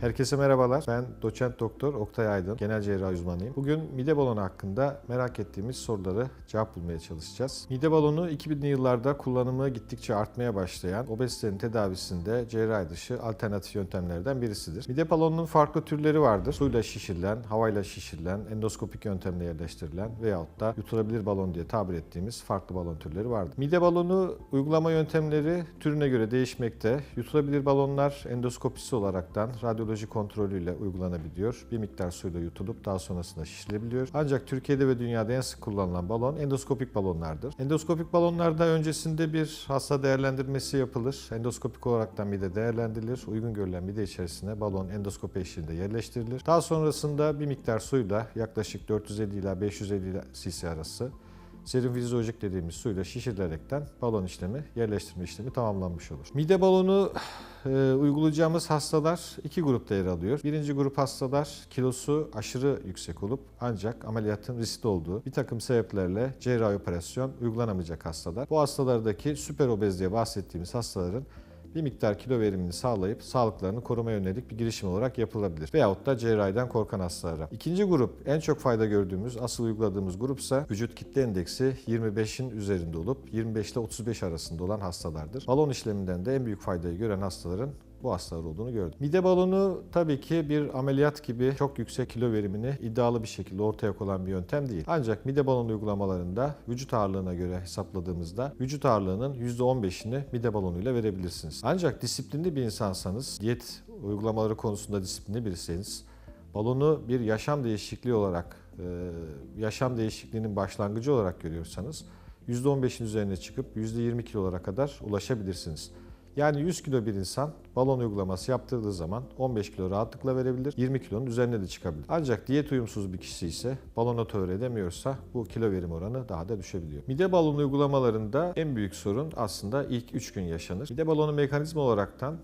Herkese merhabalar. Ben doçent doktor Oktay Aydın, genel cerrahi uzmanıyım. Bugün mide balonu hakkında merak ettiğimiz soruları cevap bulmaya çalışacağız. Mide balonu 2000'li yıllarda kullanımı gittikçe artmaya başlayan obezitenin tedavisinde cerrahi dışı alternatif yöntemlerden birisidir. Mide balonunun farklı türleri vardır. Suyla şişirilen, havayla şişirilen, endoskopik yöntemle yerleştirilen veyahut da yutulabilir balon diye tabir ettiğimiz farklı balon türleri vardır. Mide balonu uygulama yöntemleri türüne göre değişmekte. Yutulabilir balonlar endoskopisi olaraktan radyoloji kontrolüyle uygulanabiliyor. Bir miktar suyla yutulup daha sonrasında şişirebiliyor. Ancak Türkiye'de ve dünyada en sık kullanılan balon endoskopik balonlardır. Endoskopik balonlarda öncesinde bir hasta değerlendirmesi yapılır. Endoskopik olaraktan mide değerlendirilir. Uygun görülen mide içerisine balon endoskopi eşliğinde yerleştirilir. Daha sonrasında bir miktar suyla yaklaşık 450 ila 550 cc arası serum fizyolojik dediğimiz suyla şişirilerekten balon işlemi, yerleştirme işlemi tamamlanmış olur. Mide balonu uygulayacağımız hastalar iki grupta yer alıyor. Birinci grup hastalar kilosu aşırı yüksek olup ancak ameliyatın riskli olduğu bir takım sebeplerle cerrahi operasyon uygulanamayacak hastalar. Bu hastalardaki süper obez diye bahsettiğimiz hastaların bir miktar kilo verimini sağlayıp sağlıklarını korumaya yönelik bir girişim olarak yapılabilir. Veyahut da cerrahiden korkan hastalara. İkinci grup, en çok fayda gördüğümüz, asıl uyguladığımız grupsa vücut kitle endeksi 25'in üzerinde olup 25 ile 35 arasında olan hastalardır. Balon işleminden de en büyük faydayı gören hastaların bu hastalar olduğunu gördüm. Mide balonu tabii ki bir ameliyat gibi çok yüksek kilo verimini iddialı bir şekilde ortaya koyan bir yöntem değil. Ancak mide balonu uygulamalarında vücut ağırlığına göre hesapladığımızda vücut ağırlığının %15'ini mide balonuyla verebilirsiniz. Ancak disiplinli bir insansanız, diyet uygulamaları konusunda disiplinli birisiniz, balonu bir yaşam değişikliği olarak, yaşam değişikliğinin başlangıcı olarak görüyorsanız %15'in üzerine çıkıp %20 kilolara kadar ulaşabilirsiniz. Yani 100 kilo bir insan balon uygulaması yaptırdığı zaman 15 kilo rahatlıkla verebilir, 20 kilonun üzerine de çıkabilir. Ancak diyet uyumsuz bir kişi ise balona tolere edemiyorsa bu kilo verim oranı daha da düşebiliyor. Mide balonu uygulamalarında en büyük sorun aslında ilk 3 gün yaşanır. Mide balonu mekanizma olaraktan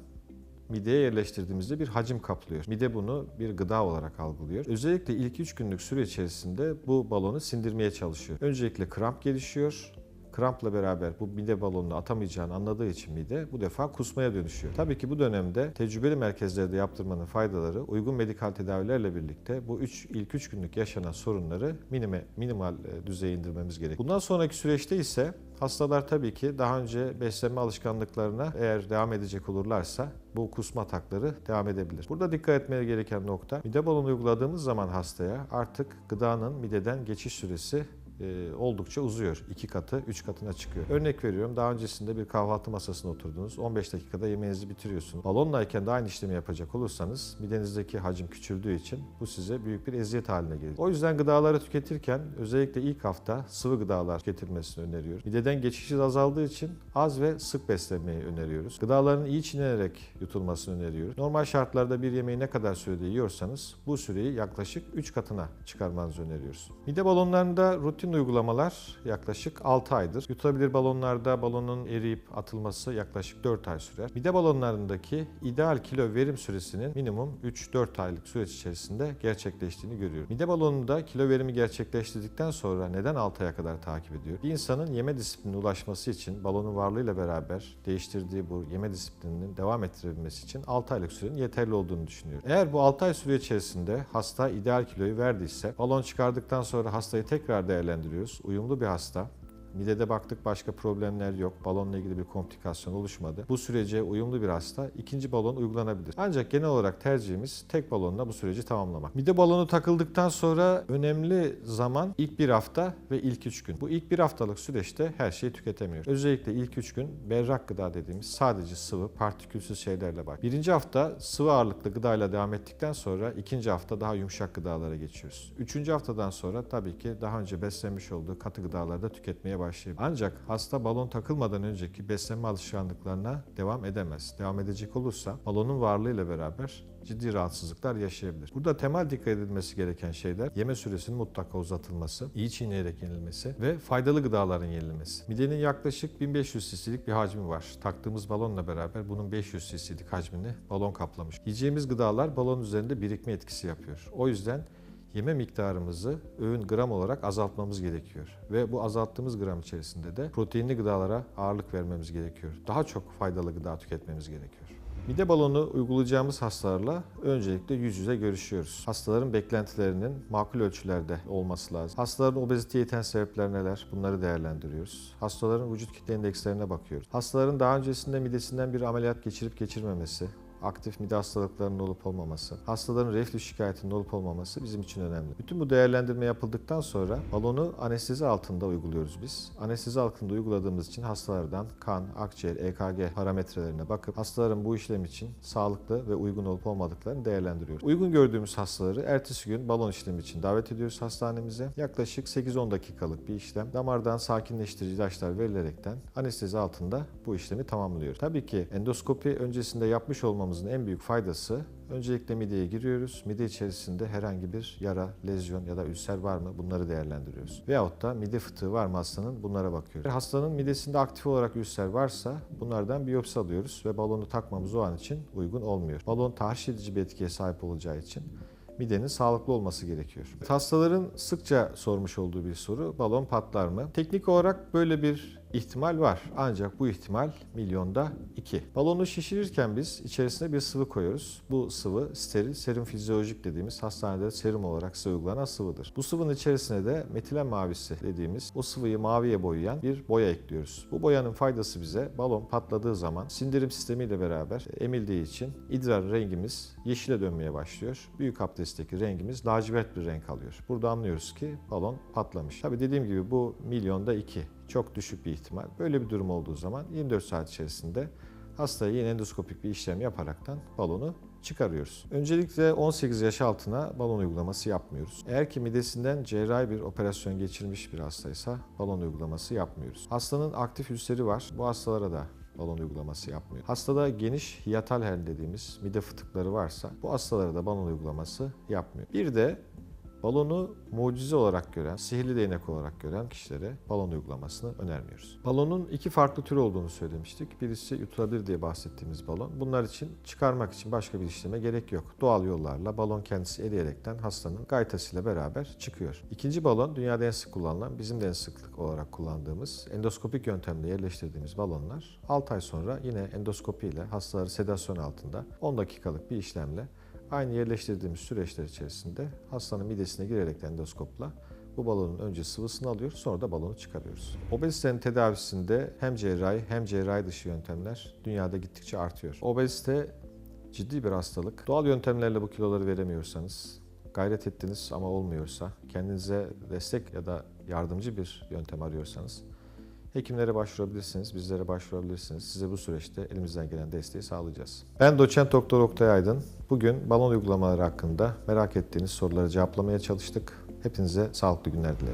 mideye yerleştirdiğimizde bir hacim kaplıyor. Mide bunu bir gıda olarak algılıyor. Özellikle ilk 3 günlük süre içerisinde bu balonu sindirmeye çalışıyor. Öncelikle kramp gelişiyor. Krampla beraber bu mide balonunu atamayacağını anladığı için mide bu defa kusmaya dönüşüyor. Tabii ki bu dönemde tecrübeli merkezlerde yaptırmanın faydaları uygun medikal tedavilerle birlikte bu ilk 3 günlük yaşanan sorunları minimal düzeye indirmemiz gerekiyor. Bundan sonraki süreçte ise hastalar tabii ki daha önce beslenme alışkanlıklarına eğer devam edecek olurlarsa bu kusma atakları devam edebilir. Burada dikkat etmeye gereken nokta, mide balonu uyguladığımız zaman hastaya artık gıdanın mideden geçiş süresi oldukça uzuyor. 2 katı, 3 katına çıkıyor. Örnek veriyorum, daha öncesinde bir kahvaltı masasına oturdunuz. 15 dakikada yemeğinizi bitiriyorsunuz. Balonlayken de aynı işlemi yapacak olursanız midenizdeki hacim küçüldüğü için bu size büyük bir eziyet haline gelir. O yüzden gıdaları tüketirken özellikle ilk hafta sıvı gıdalar tüketilmesini öneriyoruz. Mideden geçiş azaldığı için az ve sık beslenmeyi öneriyoruz. Gıdaların iyi çiğnenerek yutulmasını öneriyoruz. Normal şartlarda bir yemeği ne kadar sürede yiyorsanız bu süreyi yaklaşık 3 katına çıkarmanızı öneriyoruz. Mide balonlarında rutin uygulamalar yaklaşık 6 aydır. Yutulabilir balonlarda balonun eriyip atılması yaklaşık 4 ay sürer. Mide balonlarındaki ideal kilo verim süresinin minimum 3-4 aylık süreç içerisinde gerçekleştiğini görüyoruz. Mide balonunda kilo verimi gerçekleştirdikten sonra neden 6 aya kadar takip ediyor? Bir insanın yeme disiplinine ulaşması için balonun varlığıyla beraber değiştirdiği bu yeme disiplininin devam ettirebilmesi için 6 aylık sürenin yeterli olduğunu düşünüyorum. Eğer bu 6 ay süre içerisinde hasta ideal kiloyu verdiyse balon çıkardıktan sonra hastayı tekrar değerlendiriyoruz. Uyumlu bir hasta. Midede baktık başka problemler yok. Balonla ilgili bir komplikasyon oluşmadı. Bu sürece uyumlu bir hasta ikinci balon uygulanabilir. Ancak genel olarak tercihimiz tek balonla bu süreci tamamlamak. Mide balonu takıldıktan sonra önemli zaman ilk bir hafta ve ilk 3 gün. Bu ilk bir haftalık süreçte her şeyi tüketemiyoruz. Özellikle ilk 3 gün berrak gıda dediğimiz sadece sıvı, partikülsüz şeylerle bak. Birinci hafta sıvı ağırlıklı gıdayla devam ettikten sonra ikinci hafta daha yumuşak gıdalara geçiyoruz. Üçüncü haftadan sonra tabii ki daha önce beslenmiş olduğu katı gıdaları da tüketmeye başlayabilir. Ancak hasta balon takılmadan önceki beslenme alışkanlıklarına devam edemez. Devam edecek olursa balonun varlığıyla beraber ciddi rahatsızlıklar yaşayabilir. Burada temel dikkat edilmesi gereken şeyler yeme süresinin mutlaka uzatılması, iyi çiğneyerek yenilmesi ve faydalı gıdaların yenilmesi. Midenin yaklaşık 1500 cc'lik bir hacmi var. Taktığımız balonla beraber bunun 500 cc'lik hacmini balon kaplamış. Yiyeceğimiz gıdalar balon üzerinde birikme etkisi yapıyor. O yüzden yeme miktarımızı öğün gram olarak azaltmamız gerekiyor. Ve bu azalttığımız gram içerisinde de proteinli gıdalara ağırlık vermemiz gerekiyor. Daha çok faydalı gıda tüketmemiz gerekiyor. Mide balonu uygulayacağımız hastalarla öncelikle yüz yüze görüşüyoruz. Hastaların beklentilerinin makul ölçülerde olması lazım. Hastaların obeziteye iten sebepler neler? Bunları değerlendiriyoruz. Hastaların vücut kitle endekslerine bakıyoruz. Hastaların daha öncesinde midesinden bir ameliyat geçirip geçirmemesi, aktif mide hastalıklarının olup olmaması, hastaların reflüks şikayetinin olup olmaması bizim için önemli. Bütün bu değerlendirme yapıldıktan sonra balonu anestezi altında uyguluyoruz biz. Anestezi altında uyguladığımız için hastalardan kan, akciğer, EKG parametrelerine bakıp hastaların bu işlem için sağlıklı ve uygun olup olmadıklarını değerlendiriyoruz. Uygun gördüğümüz hastaları ertesi gün balon işlemi için davet ediyoruz hastanemize. Yaklaşık 8-10 dakikalık bir işlem. Damardan sakinleştirici ilaçlar verilerekten anestezi altında bu işlemi tamamlıyoruz. Tabii ki endoskopi öncesinde yapmış olmamız en büyük faydası, öncelikle mideye giriyoruz. Mide içerisinde herhangi bir yara, lezyon ya da ülser var mı? Bunları değerlendiriyoruz. Veyahut da mide fıtığı var mı hastanın? Bunlara bakıyoruz. Hastanın midesinde aktif olarak ülser varsa bunlardan biyopsi alıyoruz ve balonu takmamız o an için uygun olmuyor. Balon tahriş edici bir etkiye sahip olacağı için midenin sağlıklı olması gerekiyor. Hastaların sıkça sormuş olduğu bir soru, balon patlar mı? Teknik olarak böyle bir ihtimal var. Ancak bu ihtimal milyonda 2. Balonu şişirirken biz içerisine bir sıvı koyuyoruz. Bu sıvı steril, serum fizyolojik dediğimiz hastanede serum olarak size uygulanan sıvıdır. Bu sıvının içerisine de metilen mavisi dediğimiz o sıvıyı maviye boyayan bir boya ekliyoruz. Bu boyanın faydası bize balon patladığı zaman sindirim sistemiyle beraber emildiği için idrar rengimiz yeşile dönmeye başlıyor. Büyük abdestteki rengimiz lacivert bir renk alıyor. Burada anlıyoruz ki balon patlamış. Tabii dediğim gibi bu milyonda 2. Çok düşük bir ihtimal. Böyle bir durum olduğu zaman 24 saat içerisinde hastaya yine endoskopik bir işlem yaparaktan balonu çıkarıyoruz. Öncelikle 18 yaş altına balon uygulaması yapmıyoruz. Eğer ki midesinden cerrahi bir operasyon geçirmiş bir hastaysa balon uygulaması yapmıyoruz. Hastanın aktif ülseri var. Bu hastalara da balon uygulaması yapmıyor. Hastada geniş hiyatal herni dediğimiz mide fıtıkları varsa bu hastalara da balon uygulaması yapmıyor. Bir de balonu mucize olarak gören, sihirli değnek olarak gören kişilere balon uygulamasını önermiyoruz. Balonun 2 farklı türü olduğunu söylemiştik. Birisi yutulabilir diye bahsettiğimiz balon. Bunlar için çıkarmak için başka bir işleme gerek yok. Doğal yollarla balon kendisi eriyerekten hastanın gaytasıyla beraber çıkıyor. İkinci balon dünyada en sık kullanılan, bizim de en sıklık olarak kullandığımız endoskopik yöntemle yerleştirdiğimiz balonlar 6 ay sonra yine endoskopi ile hastaları sedasyon altında 10 dakikalık bir işlemle aynı yerleştirdiğimiz süreçler içerisinde hastanın midesine girerek endoskopla bu balonun önce sıvısını alıyoruz, sonra da balonu çıkarıyoruz. Obezitenin tedavisinde hem cerrahi hem cerrahi dışı yöntemler dünyada gittikçe artıyor. Obezite ciddi bir hastalık. Doğal yöntemlerle bu kiloları veremiyorsanız, gayret ettiniz ama olmuyorsa, kendinize destek ya da yardımcı bir yöntem arıyorsanız hekimlere başvurabilirsiniz, bizlere başvurabilirsiniz. Size bu süreçte elimizden gelen desteği sağlayacağız. Ben Doçent Doktor Oktay Aydın. Bugün balon uygulamaları hakkında merak ettiğiniz soruları cevaplamaya çalıştık. Hepinize sağlıklı günler dilerim.